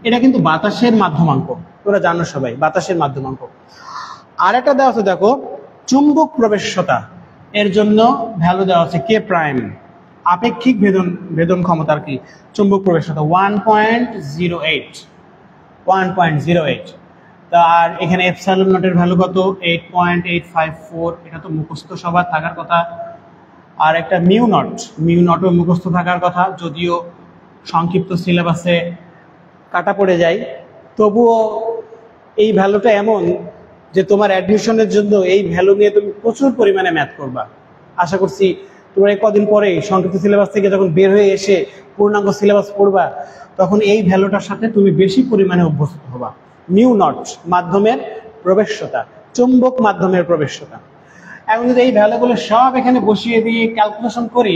এটা কিন্তু বাতাসের মাধ্যমাঙ্ক, তোমরা জানো সবাই, বাতাসের মাধ্যমাঙ্ক। আর একটা দেওয়া আছে দেখো, চুম্বক প্রবেশ্যতা, এর জন্য ভ্যালু দেওয়া আছে কে প্রাইম। আপেক্ষিক ভেদন ক্ষমতার কি? চুম্বক প্রবেশ্যতা 1.08। আর এখানে এপসাইলন নটের ভ্যালু কত? 8.854। এটা তো মুখস্থ সবার থাকার কথা। আর একটা মিউ নটও মুখস্থ থাকার কথা, যদিও সংক্ষিপ্ত সিলেবাসে কাটা পড়ে যায়, তবুও এই ভ্যালুটা এমন যে তোমার অ্যাডমিশনের জন্য এই ভ্যালু নিয়ে তুমি প্রচুর পরিমাণে ম্যাথ করবা। আশা করছি তোমরা এই কদিন পরে সংক্ষিপ্ত সিলেবাস থেকে যখন বের হয়ে এসে পূর্ণাঙ্গ সিলেবাস পড়বা তখন এই ভ্যালুটার সাথে তুমি বেশি পরিমাণে অভ্যস্ত হবা। মিউ নট মাধ্যমের প্রবেশ্যতা, চুম্বক মাধ্যমের প্রবেশ্যতা। এখন যদি এই ভ্যালুগুলো সব এখানে বসিয়ে দিয়ে ক্যালকুলেশন করি,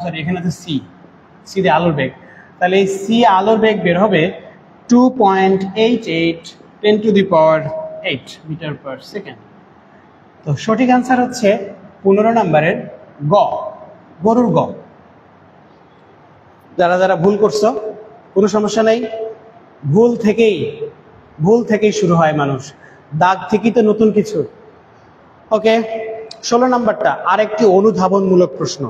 সরি এখানে আছে সি দিয়ে আলোর বেগ, তাহলে এই সি আলোর বেগ বের হবে 2.88 10⁸ মিটার পার সেকেন্ড। তো সঠিক আনসার হচ্ছে 15 নম্বরের গ, গরুর গ। যারা যারা ভুল করছো কোনো সমস্যা নেই, ভুল থেকেই শুরু হয় মানুষ, দাগ থেকেই তো নতুন কিছু। ওকে, 16 নম্বরটা আরেকটি অনুধাবনমূলক প্রশ্ন।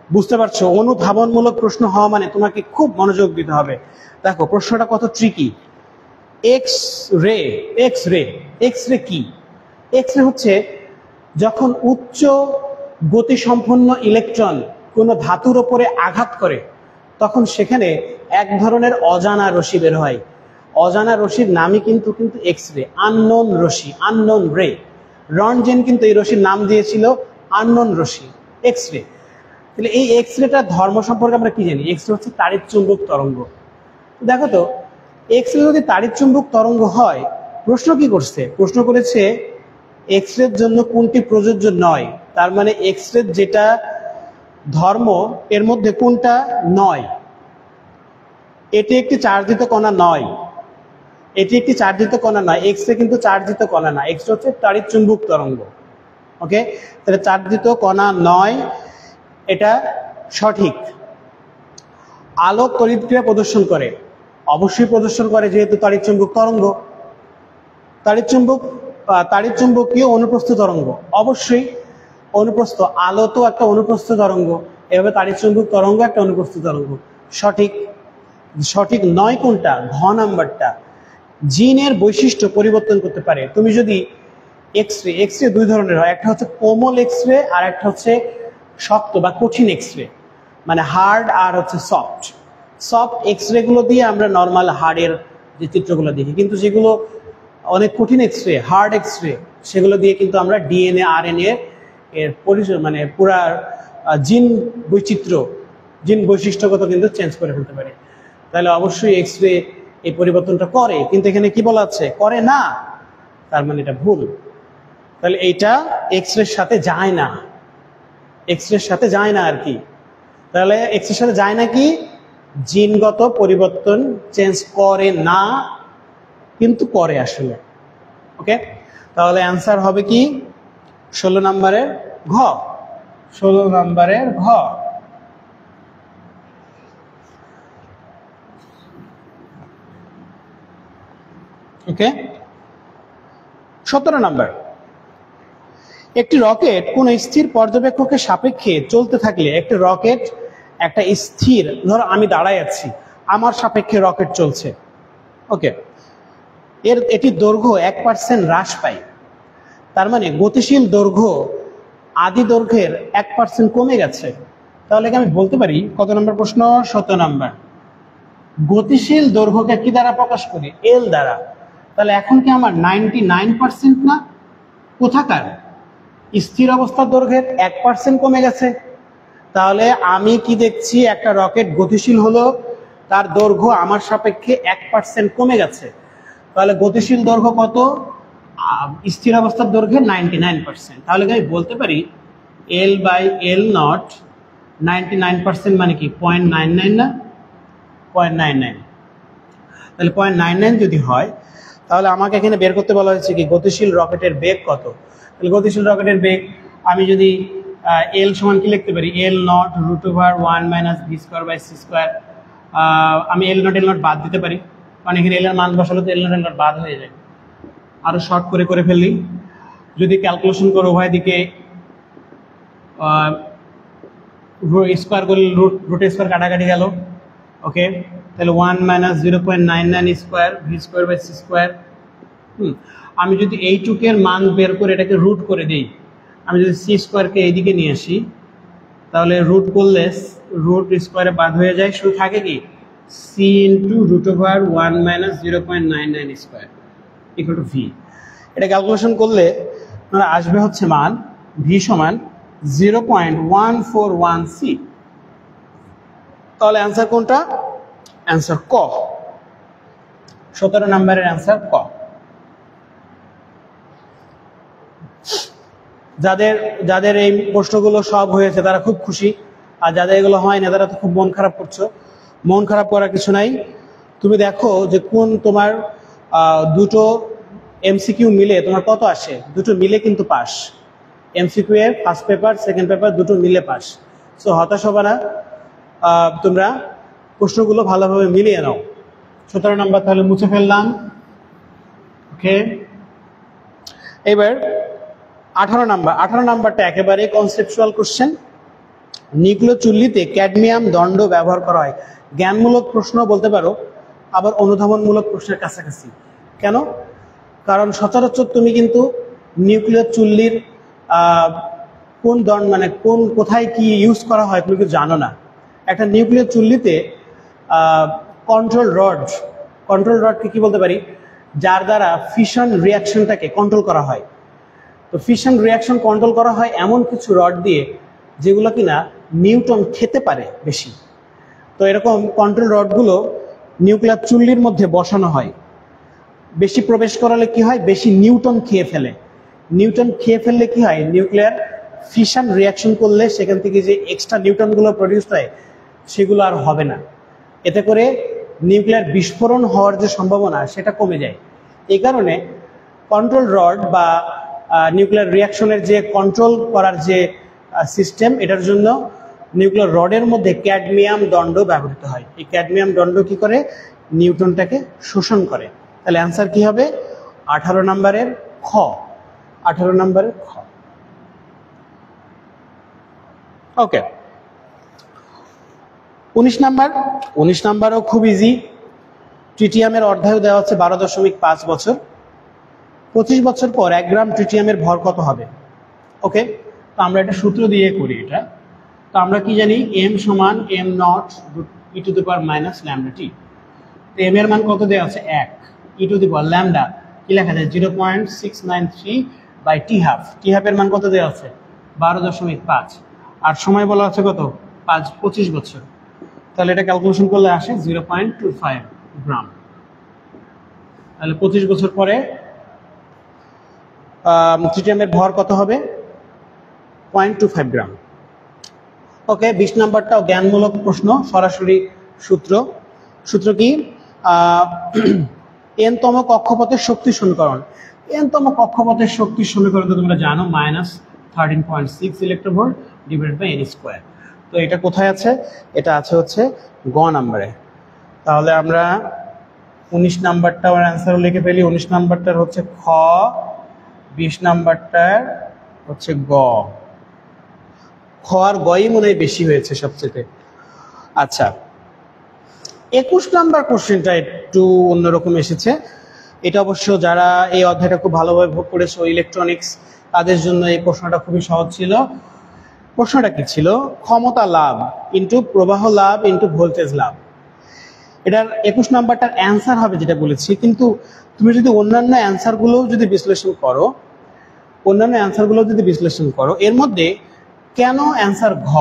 বুঝতে পারছো, অনুধাবনমূলক প্রশ্ন হওয়া মানে তোমাকে খুব মনোযোগ দিতে হবে। দেখো প্রশ্নটা কত ট্রিকি। এক্স রে কি? এক্স রে হচ্ছে যখন উচ্চ গতিসম্পন্ন ইলেকট্রন কোনো ধাতুর ওপরে আঘাত করে তখন সেখানে এক ধরনের অজানা রশ্মি বের হয়। অজানা রশ্মির নামই কিন্তু এক্স রে, আননোন রশ্মি, আননোন রে। রন্টজেন কিন্তু এই রশ্মির নাম দিয়েছিল আননোন রশ্মি, এক্স রে। তাহলে এই এক্স রেটার ধর্ম সম্পর্কে আমরা কি জানি? এক্স রে হচ্ছে তাড়িৎ-চুম্বক তরঙ্গ। দেখো তো, এক্স রে যদি তাড়িৎ-চুম্বক তরঙ্গ হয়, প্রশ্ন কি করছে? প্রশ্ন করেছে এক্স রের জন্য কোনটি প্রযোজ্য নয়। তার মানে এক্স রে যেটা ধর্ম এর মধ্যে কোনটা নয়? এটি একটি চার্জিত কণা নয়, এটি একটি চার্জিত কণা নয়। এক্স রে কিন্তু চার্জিত কণা না, এক্স রে হচ্ছে তাড়িৎ-চুম্বক তরঙ্গ। ওকে, তাহলে চার্জিত কণা নয়, এটা সঠিক। আলোক তড়িৎক্রিয়া প্রদর্শন করে, অবশ্যই প্রদর্শন করে যেহেতু তাড়িৎ-চুম্বক তরঙ্গ। তাড়িৎ-চুম্বকীয় অনুপ্রস্থ তরঙ্গ, অবশ্যই অনুপ্রস্থ। আলো তো একটা অনুপ্রস্থ তরঙ্গ, এভাবে তাড়িৎ-চুম্বক তরঙ্গ একটা অনুপ্রস্থ তরঙ্গ। সঠিক নয় কোনটা? ঘ নাম্বারটা। জিনের বৈশিষ্ট্য পরিবর্তন করতে পারে। তুমি যদি এক্স রে দুই ধরনের হয়, একটা হচ্ছে কোমল এক্স রে আর একটা হচ্ছে শক্ত বা কঠিন এক্স রে, মানে হার্ড আর হচ্ছে সফট এক্স রে গুলো দিয়ে আমরা নর্মাল হার্ডের যে চিত্রগুলো দেখি, কিন্তু যেগুলো অনেক কঠিন X ray, hard X ray, সেগুলো দিয়ে কিন্তু আমরা ডিএনএ আরএনএ এর পরিচয় মানে পুরা জিন বৈশিষ্ট্যগত কিন্তু চেঞ্জ করে ফেলতে পারে। তাহলে অবশ্যই এক্স রে এই পরিবর্তনটা করে, কিন্তু এখানে কি বলা আছে? করে না, তার মানে এটা ভুল। তাহলে এইটা এক্স রের সাথে যায় না, এক্স রের সাথে যায় না আর কি। তাহলে এক্স রের সাথে যায় না কি? জিনগত পরিবর্তন চেঞ্জ করে না, কিন্তু করে আসলে। ওকে, তাহলে অ্যান্সার হবে কি? 16 নম্বরের ঘ, 16 নম্বরের ঘ। ওকে, 17 নম্বর। একটি রকেট কোন স্থির পর্যবেক্ষকের সাপেক্ষে চলতে থাকলে, একটা রকেট একটা স্থির, ধরো আমি দাঁড়ায় আছি, আমার সাপেক্ষে রকেট চলছে। ওকে, এটি দৈর্ঘ্য 1% হ্রাস পায়। তার মানে গতিশীল দৈর্ঘ্য আদি দৈর্ঘ্যের 1% কমে গেছে। তাহলে কি আমি বলতে পারি? কত নম্বর প্রশ্ন? 17 নম্বর। গতিশীল দৈর্ঘ্যকে কি দ্বারা প্রকাশ করি? এল দ্বারা। তাহলে এখন কি আমার 99% না? কোথাকার? স্থির অবস্থার দৈর্ঘ্যের 1% কমে গেছে। তাহলে আমি কি দেখছি? একটা রকেট গতিশীল হলো, তার দৈর্ঘ্য আমার সাপেক্ষে 1% কমে গেছে। তাহলে গতিশীল দৈর্ঘ্য কত? স্থির অবস্থার দৈর্ঘ্যের 99%। তাহলে আমি বলতে পারি L/L0 99% মানে কি 0.99 না? 0.99। তাহলে 0.99 যদি হয়, তাহলে আমাকে এখানে বের করতে বলা হয়েছে কি গতিশীল রকেটের বেগ কত। তাহলে গতিশীল রকেটের বেগ আমি যদি L সমান কি লিখতে পারি? L0 √1 - v²/c²। আমি L0 বাদ দিতে পারি, কারণ এখানে L এর মান বসালে তো L0 বাদ হয়ে যায়। আরো শর্ট করে ফেললি, যদি ক্যালকুলেশন করো উভয় দিকে স্কোয়ার করলে রুট স্কোয়ার কাটাকাটি গেল। ওকে, তাহলে 1 - 0.99 স্কোয়ার v²/c²। আমি যদি এইটুকের মান বের করে এটাকে রুট করে দিই, আমি যদি সি স্কোয়ারকে এইদিকে নিয়ে আসি, তাহলে রুট করলে রুট স্কোয়ারে বাদ হয়ে যায়, শুধু থাকে কি c × √1 - 0.99 স্কোয়ার = v। এটা ক্যালকুলেশন করলে আসবে হচ্ছে মান ভি সমান 0.141C। তাহলে অ্যান্সার কোনটা? অ্যান্সার ক, 17 নম্বরের অ্যান্সার ক। যাদের যাদের এই প্রশ্নগুলো সব হয়েছে তারা খুব খুশি, আর যাদের এগুলো হয় না তারা তো খুব মন খারাপ করছো। মন খারাপ করার কিছু নাই, তুমি দেখো যে কোন তোমার দুটো এমসিকিউ মিলে তোমার কত আসে, দুটো মিলে কিন্তু পাস। এমসিকিউ এর ফার্স্ট পেপার সেকেন্ড পেপার দুটো মিলে পাস। সো হতাশ হবে না, তোমরা প্রশ্নগুলো ভালোভাবে মিলিয়ে নাও। 17 নম্বর তাহলে মুছে ফেললাম। ওকে, এবার 18 নাম্বার। 18 নাম্বারটা একেবারে কনসেপচুয়াল কোশ্চেন। নিউক্লিয় চুল্লিতে ক্যাডমিয়াম দণ্ড ব্যবহার করা হয়। জ্ঞানমূলক প্রশ্ন বলতে পারো, আবার অনুধাবনমূলক প্রশ্নের কাছাকাছি। কেন? কারণ সচরাচর তুমি কিন্তু নিউক্লিয় চুল্লির কোন দণ্ড মানে কোথায় কি ইউজ করা হয় তুমি কিন্তু জানো না। একটা নিউক্লিয় চুল্লিতে কন্ট্রোল রডকে কি বলতে পারি, যার দ্বারা ফিশন রিয়াকশনটাকে কন্ট্রোল করা হয়। তো ফিশন রিয়াকশন কন্ট্রোল করা হয় এমন কিছু রড দিয়ে যেগুলো কিনা নিউটন খেতে পারে বেশি। তো এরকম কন্ট্রোল রডগুলো নিউক্লিয়ার চুল্লির মধ্যে বসানো হয়। বেশি প্রবেশ করালে কি হয়, বেশি নিউটন খেয়ে ফেলে। নিউটন খেয়ে ফেললে কি হয়, নিউক্লিয়ার ফিশন রিয়াকশন করলে সেখান থেকে যে এক্সট্রা নিউটনগুলো প্রডিউস হয় সেগুলো আর হবে না। এতে করে নিউক্লিয়ার বিস্ফোরণ হওয়ার যে সম্ভাবনা সেটা কমে যায়। এই কারণে কন্ট্রোল রড বা নিউক্লিয়ার রিয়াকশনের যে কন্ট্রোল করার যে সিস্টেম, এটার জন্য নিউক্লিয়ার রডের মধ্যে ক্যাডমিয়াম দণ্ড ব্যবহৃত হয়। এই ক্যাডমিয়াম দণ্ড কি করে, নিউটনটাকে শোষণ করে। তাহলে অ্যান্সার কি হবে? 18 নম্বরের খ। 18 নম্বরের খ। ওকে, 19 নাম্বার। 19 নাম্বারও খুব ইজি। ট্রিটিয়ামের অর্ধায়ু দেওয়া হচ্ছে 12.5 বছর। 25 বছর পর 1 গ্রাম ট্রিটিয়ামের ভর কত হবে? ওকে, তো আমরা একটা সূত্র দিয়ে করি এটা। তো আমরা কি জানি, m সমান m0 e to the power minus lambda T. তো m এর মান কত দেওয়া আছে? 1। e to the power lambda কি লেখা যায়? 0.693 বাই টি হাফ। টি হাফের মান কত দেওয়া আছে? 12.5। আর সময় বলা আছে কত? 25 বছর। তাহলে এটা ক্যালকুলেশন করলে আসে 0.25 গ্রাম। তাহলে 25 বছর পরে ট্রিটিয়ামের ভর কত হবে? 0.25 গ্রাম। ওকে, 20 নাম্বারটাও জ্ঞানমূলক প্রশ্ন, সরাসরি সূত্র কি? n-তম কক্ষপথের শক্তি সমীকরণ। n-তম কক্ষপথের শক্তির সমীকরণ তো তোমরা জানো, -13.6 electronvolt divided by n square. তো এটা কোথায় আছে? এটা আছে হচ্ছে গ নাম্বারে। তাহলে আমরা 19 নাম্বারটার অ্যান্সারও লিখে ফেলি। 19 নাম্বারটার হচ্ছে খ, 20 নাম্বারটার হচ্ছে গ। খ আর গই মনে হয় বেশি হয়েছে সবচেয়ে। আচ্ছা, 21 নাম্বার কোশ্চেনটা একটু অন্যরকম এসেছে। এটা অবশ্য যারা এই অধ্যায়টা খুব ভালোভাবে ভোগ করেছো, ইলেকট্রনিক্স, তাদের জন্য এই প্রশ্নটা খুবই সহজ ছিল। প্রশ্নটা কি ছিল? ক্ষমতা লাভ ইন্টু প্রবাহ লাভ ইন্টু ভোল্টেজ লাভ। এটার 21 নাম্বারটার অ্যান্সার হবে যেটা বলেছি। কিন্তু তুমি যদি অন্যান্য অ্যান্সারগুলোও যদি বিশ্লেষণ করো, এর মধ্যে কেন অ্যান্সার ঘ?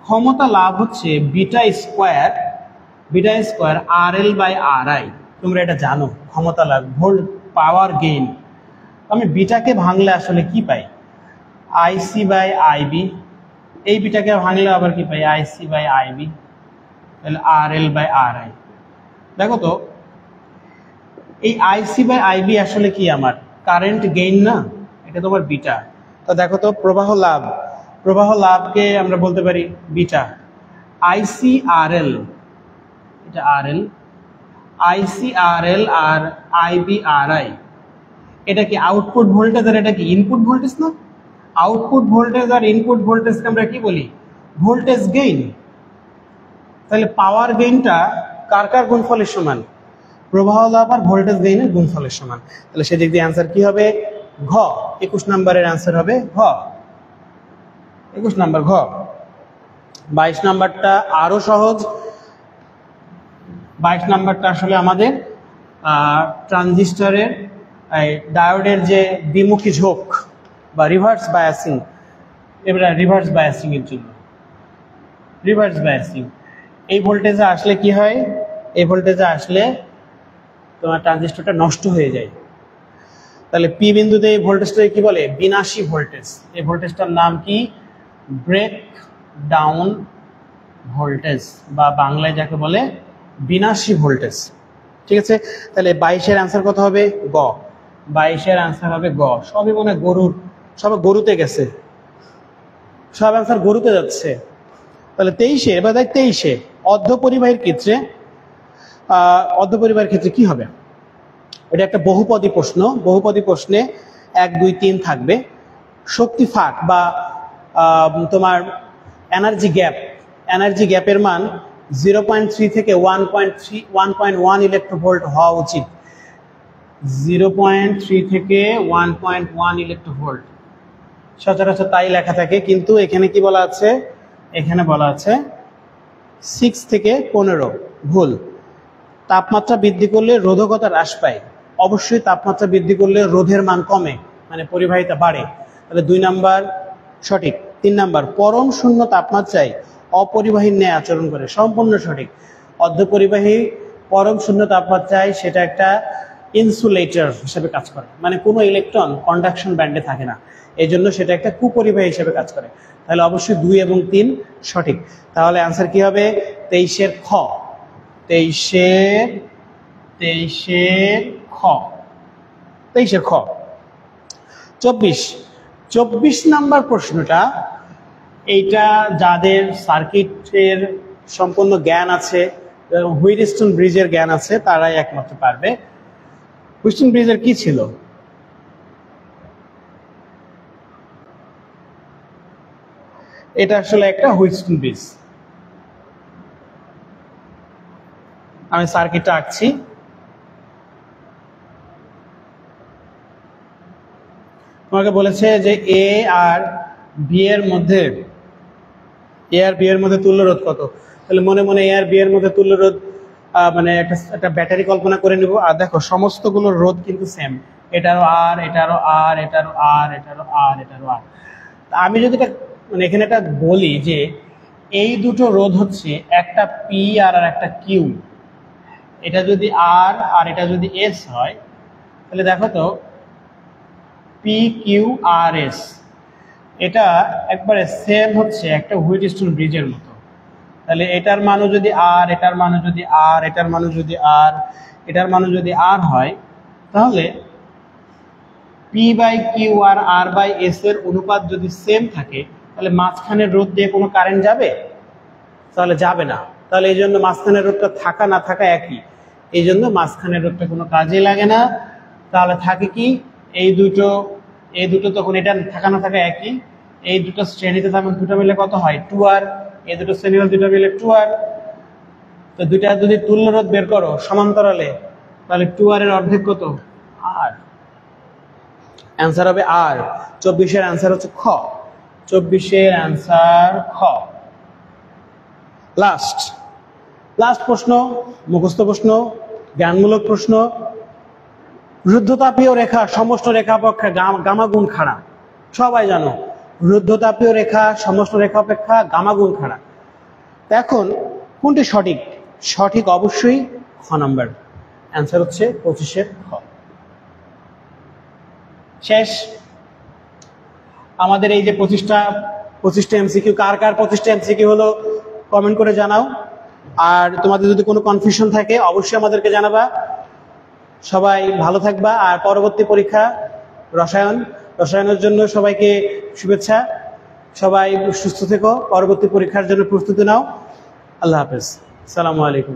ক্ষমতা লাভ হচ্ছে beta square RL by RI। তোমরা এটা জানো, ক্ষমতা লাভ ভোল্ট পাওয়ার গেইন। আমি বিটাকে ভাঙলে আসলে কি পাই? IC by IB। এই বিটাকে ভাঙলে আবার কি পাই? IC by IB। তাহলে RL বাই RI। দেখো তো, এই IC বাই IB আসলে কি আমার কারেন্ট গেইন না? এটা তোমার বিটা। তো দেখো তো, প্রবাহ লাভকে আমরা বলতে পারি বিটা। IC RL, এটা RL, IC RL আর IB RI, এটা কি আউটপুট ভোল্টেজ আর এটা কি ইনপুট ভোল্টেজ না? আউটপুট ভোল্টেজ আর ইনপুট ভোল্টেজকে আমরা কি বলি? Voltage gain. তাহলে পাওয়ার গেইনটা কার গুণফলের সমান? প্রবাহ লাভ আর ভোল্টেজ গেইনের গুণফলের সমান। তাহলে সেদিক দিয়ে অ্যান্সার কি হবে? ঘ। 21 নাম্বারের অ্যান্সার হবে ঘ। 21 নাম্বার ঘ। 22 নাম্বারটা আরো সহজ। 22 নাম্বারটা আসলে আমাদের ট্রানজিস্টরের ডায়োডের যে দ্বিমুখী ঝোঁক বা রিভার্স বায়াসিং, এবার রিভার্স বায়াসিং এর জন্য রিভার্স বায়াসিং এই ভোল্টেজে আসলে কি হয়, এই ভোল্টেজে আসলে তোমার ট্রানজিস্টরটা নষ্ট হয়ে যায়। তাহলে পি বিন্দুতে এই ভোল্টেজটা কি বলে, বিনাশী ভোল্টেজ। এই ভোল্টেজটার নাম কি, ব্রেক ডাউন ভোল্টেজ, বা বাংলায় যাকে বলে বিনাশী ভোল্টেজ। ঠিক আছে, তাহলে 22-এর অ্যান্সার কত হবে, গ। 22-এর অ্যান্সার হবে গ। সবই মনে গরুর, সব গরুতে গেছে, সব অ্যান্সার গরুতে যাচ্ছে। তাহলে 23-এ, এবার দেখ 23-এ অর্ধপরিবাহীর ক্ষেত্রে, অর্ধপরিবাহীর ক্ষেত্রে কি হবে। এটা একটা বহুপদী প্রশ্ন। বহুপদী প্রশ্নে 1, 2, 3 থাকবে। শক্তি ফাঁক বা তোমার এনার্জি গ্যাপ, এনার্জি গ্যাপের মান 0.3 থেকে 1.1 ইলেকট্রোভোল্ট হওয়া উচিত। 0.3 থেকে 1.1 ইলেকট্রোভোল্ট সচরাচর তাই লেখা থাকে, কিন্তু এখানে কি বলা আছে, এখানে বলা আছে 6 থেকে 15, ভুল। তাপমাত্রা বৃদ্ধি করলে রোধকতা হ্রাস পায়। অবশ্যই তাপমাত্রা বৃদ্ধি করলে রোধের মান কমে, মানে পরিবাহিতা বাড়ে। তাহলে 2 নাম্বার সঠিক। 3 নাম্বার, পরম শূন্য তাপমাত্রায় অপরিবাহীর ন্যায় আচরণ করে, সম্পূর্ণ সঠিক। অর্ধপরিবাহী পরম শূন্য তাপমাত্রায় সেটা একটা ইনসুলেটর হিসেবে কাজ করে, মানে কোনো ইলেকট্রন কন্ডাকশন ব্যান্ডে থাকে না, এই জন্য সেটা একটা কুপরিবাহী হিসেবে কাজ করে। তাহলে অবশ্যই 2 এবং 3 সঠিক। তাহলে আনসার কি হবে, 23-এর খ। 23-এর খ। 24 নাম্বার প্রশ্নটা, এইটা যাদের সার্কিটের সম্পূর্ণ জ্ঞান আছে, হুইটস্টোন ব্রিজের জ্ঞান আছে, তারাই একমাত্র পারবে। হুইটস্টোন ব্রিজের কি ছিল, এটা আসলে একটা হুইটস্টোন ব্রিজ। আমি সার্কিটটা আঁকছি। তোমাকে বলেছে যে এ আর বি এর মধ্যে, এ আর বি এর মধ্যে তুল্য রোধ কত। তাহলে মনে মনে এ আর বি এর মধ্যে তুল্য রোধ, মানে একটা ব্যাটারি কল্পনা করে নিব। আর দেখো সমস্তগুলো রোধ কিন্তু সেম, এটারও আর, এটারও আর, এটারও আর, এটারও আর, এটারও আর। আমি যদি মানে এখানে একটা বলি যে এই দুটো রোধ হচ্ছে একটা পি আর একটা কিউ, এটা যদি আর আর এটা যদি এস হয়, তাহলে দেখো তো পি কিউ আর এস, এটা একবারে সেম হচ্ছে একটা হুইটস্টোন ব্রিজের মতো। তাহলে এটার মানও যদি আর, এটার মানও যদি আর, এটার মানও যদি আর, এটার মানও যদি আর হয়, তাহলে পি বাই কিউ আর আর বাই এস এর অনুপাত যদি সেম থাকে, তাহলে মাঝখানের রোধ দিয়ে কোনো কারেন্ট যাবে, তাহলে যাবে না। তাহলে এই জন্য মাঝখানের রোধটা থাকা না থাকা একই, এই জন্য মাঝখানের রোধটা কোনো কাজে লাগে না। তাহলে থাকে কি, এই দুটো তখন এটা থাকা না থাকা একই, এই দুটো শ্রেণীতে তখন দুটো মিলে কত হয়, 2R। এই দুটো শ্রেণী দুটো মিলে 2R। তো দুইটা যদি তুল্য রোধ বের করো সমান্তরালে, তাহলে 2R এর অর্ধেক কত, R। অ্যান্সার হবে R। 24-এর অ্যান্সার হচ্ছে খ। 24-এর অ্যান্সার খ। লাস্ট প্রশ্ন, মুখস্থ প্রশ্ন, জ্ঞানমূলক প্রশ্ন। রুদ্ধতাপীয় রেখা সমষ্ণ রেখা অপেক্ষা গামা গুণ খাড়া, সবাই জানো রুদ্ধতাপীয় রেখা সমষ্ণ রেখা অপেক্ষা গামা গুণ খাড়া। এখন কোনটি সঠিক, সঠিক অবশ্যই খ নাম্বার। অ্যান্সার হচ্ছে 25-এর খ। শেষ আমাদের এই যে 25টা এমসিকিউ। কার 25টা এমসিকিউ হলো কমেন্ট করে জানাও। আর তোমাদের যদি কোনো কনফিউশন থাকে অবশ্যই আমাদেরকে জানাবা। সবাই ভালো থাকবা। আর পরবর্তী পরীক্ষা রসায়নের জন্য সবাইকে শুভেচ্ছা। সবাই সুস্থ থেকো, পরবর্তী পরীক্ষার জন্য প্রস্তুতি নাও। আল্লাহ হাফেজ, আসসালামু আলাইকুম।